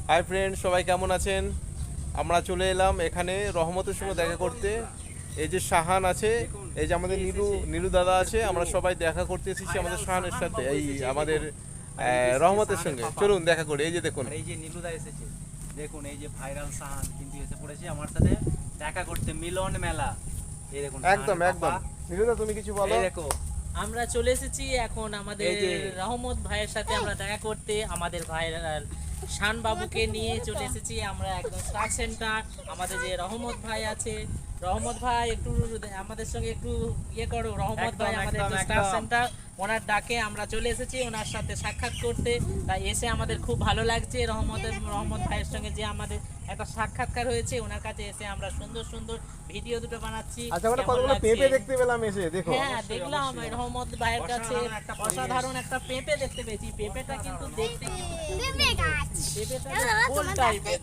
Hi friend, সবাই কেমন আছেন? আমরা চলে এলাম এখানে রহমতের সঙ্গে দেখা করতে। এই যে শাহান আছে, এই যে আমাদের নীলু নীলু দাদা আছে, আমরা সবাই দেখা করতে এসেছি আমাদের শাহানের সাথে, এই আমাদের রহমতের সঙ্গে। চলুন দেখা করি। এই যে দেখুন, এই যে নীলুদা এসেছে, দেখুন এই যে ভাইরাল সাহান কিন্তু এসে পড়েছে আমার সাথে দেখা করতে মিলন মেলা। এই দেখুন একদম একদম। নীলুদা, তুমি কিছু বলো। এই দেখো আমরা চলে এসেছি এখন আমাদের এই যে রহমত ভাইয়ের সাথে আমরা দেখা করতে। আমাদের ভাইয়ের শান বাবুকে নিয়ে চলে এসেছি আমরা একদম স্টার সেন্টার। আমাদের যে রহমত ভাই আছে, রহমত ভাই একটু আমাদের সঙ্গে একটু ইয়ে করো। রহমত ভাই আমাদের স্টার সেন্টার, ওনার ডাকে আমরা চলে এসেছি ওনার সাথে সাক্ষাৎ করতে। তাই এসে আমাদের খুব ভালো লাগছে। রহমত ভাইয়ের সঙ্গে যে আমাদের একটা সাক্ষাৎকার হয়েছে, ওনার কাছে এসে আমরা সুন্দর সুন্দর ভিডিও দুটো বানাচ্ছি। আচ্ছা, আমরা কেমন কতগুলো লাগছে? পেঁপে দেখতে পেলাম এসে, দেখো। হ্যাঁ, দেখলাম রহমত ভাইয়ের কাছে অসাধারণ একটা পেঁপে দেখতে পেয়েছি। পেঁপেটা কিন্তু দেখতে কিন্তু পেঁপেটা গোল টাইপের।